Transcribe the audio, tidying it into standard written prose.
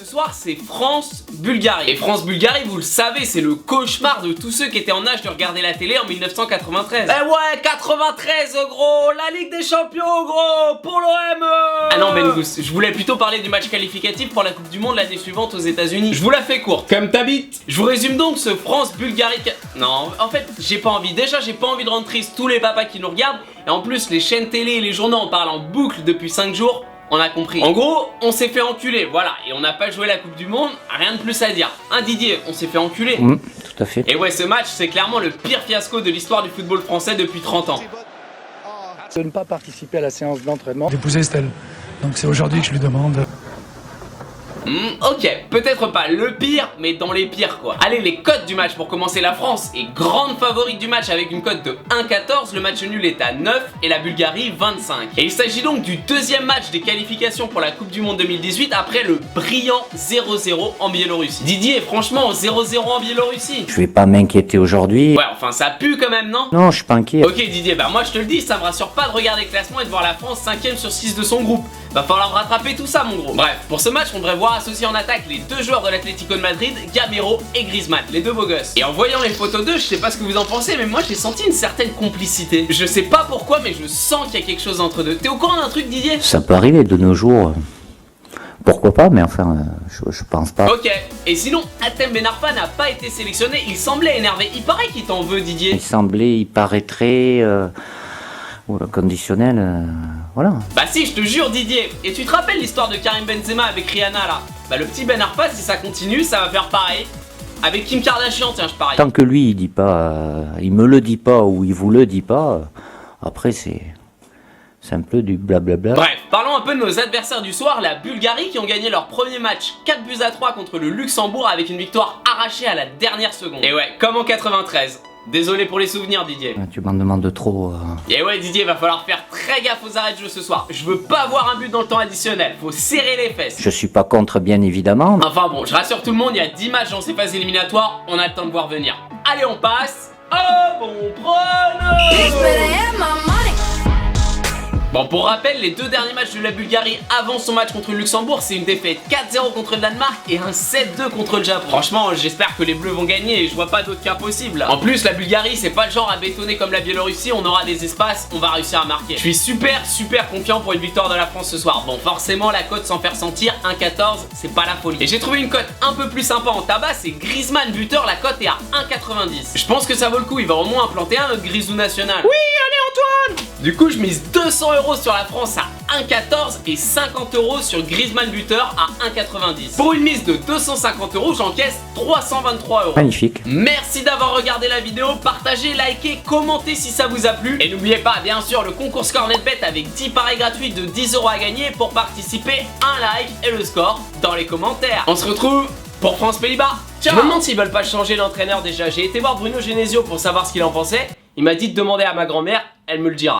soir, c'est France-Bulgarie. Et France-Bulgarie, vous le savez, c'est le cauchemar de tous ceux qui étaient en âge de regarder la télé en 1993. Eh ouais, 93 gros, la Ligue des Champions gros, pour l'OM. Ah non Bengus, je voulais plutôt parler du match qualificatif pour la Coupe du Monde l'année suivante aux États-Unis. Je vous la fais courte, comme t'habites. Je vous résume donc ce France-Bulgarie. Non, en fait, j'ai pas envie. Déjà, j'ai pas envie de rendre triste tous les papas qui nous regardent. Et en plus, les chaînes télé et les journaux en parlent en boucle depuis 5 jours. On a compris. En gros, on s'est fait enculer, voilà. Et on n'a pas joué la Coupe du Monde, rien de plus à dire. Hein Didier, on s'est fait enculer. Tout à fait. Et ouais, ce match, c'est clairement le pire fiasco de l'histoire du football français depuis 30 ans. De ne pas participer à la séance d'entraînement. D'épouser Estelle. Donc c'est aujourd'hui que je lui demande. Ok, peut-être pas le pire, mais dans les pires quoi. Allez, les cotes du match pour commencer. La France est grande favorite du match avec une cote de 1,14. Le match nul est à 9 et la Bulgarie 25. Et il s'agit donc du deuxième match des qualifications pour la Coupe du Monde 2018 après le brillant 0-0 en Biélorussie. Didier, franchement, 0-0 en Biélorussie. Je vais pas m'inquiéter aujourd'hui. Ouais, enfin ça pue quand même, non? Non, je suis pas inquiet. Ok Didier, bah moi je te le dis, ça me rassure pas de regarder le classement et de voir la France 5ème sur 6 de son groupe. Va falloir rattraper tout ça mon gros. Bref, pour ce match on devrait voir associer en attaque les deux joueurs de l'Atlético de Madrid, Gamero et Griezmann, les deux beaux gosses. Et en voyant les photos d'eux, je sais pas ce que vous en pensez, mais moi j'ai senti une certaine complicité. Je sais pas pourquoi, mais je sens qu'il y a quelque chose entre deux. T'es au courant d'un truc Didier? Ça peut arriver de nos jours. Pourquoi pas, mais enfin, je pense pas. Ok, et sinon, Hatem Ben Arfa n'a pas été sélectionné, il semblait énervé. Il paraît qu'il t'en veut Didier. Il paraîtrait... conditionnel, voilà. Bah si, je te jure Didier. Et tu te rappelles l'histoire de Karim Benzema avec Rihanna là? Bah le petit Ben Arfa, si ça continue, ça va faire pareil. Avec Kim Kardashian, tiens, je parie. Tant que lui, il dit pas, il me le dit pas ou il vous le dit pas, après c'est un peu du blablabla. Bref, parlons un peu de nos adversaires du soir, la Bulgarie qui ont gagné leur premier match 4-3 contre le Luxembourg avec une victoire arrachée à la dernière seconde. Et ouais, comme en 93. Désolé pour les souvenirs Didier. Tu m'en demandes trop. Et ouais Didier, va falloir faire très gaffe aux arrêts de jeu ce soir. Je veux pas voir un but dans le temps additionnel, faut serrer les fesses. Je suis pas contre bien évidemment. Enfin bon, je rassure tout le monde, il y a 10 matchs dans ces phases éliminatoires, on a le temps de voir venir. Allez on passe au bon pronostic. Bon, pour rappel, les deux derniers matchs de la Bulgarie avant son match contre le Luxembourg, c'est une défaite 4-0 contre le Danemark et un 7-2 contre le Japon. Franchement, j'espère que les Bleus vont gagner et je vois pas d'autre cas possible. En plus, la Bulgarie, c'est pas le genre à bétonner comme la Biélorussie, on aura des espaces, on va réussir à marquer. Je suis super confiant pour une victoire de la France ce soir. Bon, forcément, la cote s'en faire sentir, 1,14, c'est pas la folie. Et j'ai trouvé une cote un peu plus sympa en tabac, c'est Griezmann buteur, la cote est à 1,90. Je pense que ça vaut le coup, il va au moins implanter un notre Grisou national. Oui, allez Antoine! Du coup, je mise 200 € sur la France à 1,14 et 50 € sur Griezmann buteur à 1,90. Pour une mise de 250 €, j'encaisse 323 €. Magnifique. Merci d'avoir regardé la vidéo, partagez, likez, commentez si ça vous a plu. Et n'oubliez pas, bien sûr, le concours ScoreNetBet avec 10 paris gratuits de 10 € à gagner. Pour participer, un like et le score dans les commentaires. On se retrouve pour France-Pays-Bas. Je me demande s'ils veulent pas changer l'entraîneur déjà. J'ai été voir Bruno Genesio pour savoir ce qu'il en pensait. Il m'a dit de demander à ma grand-mère, elle me le dira.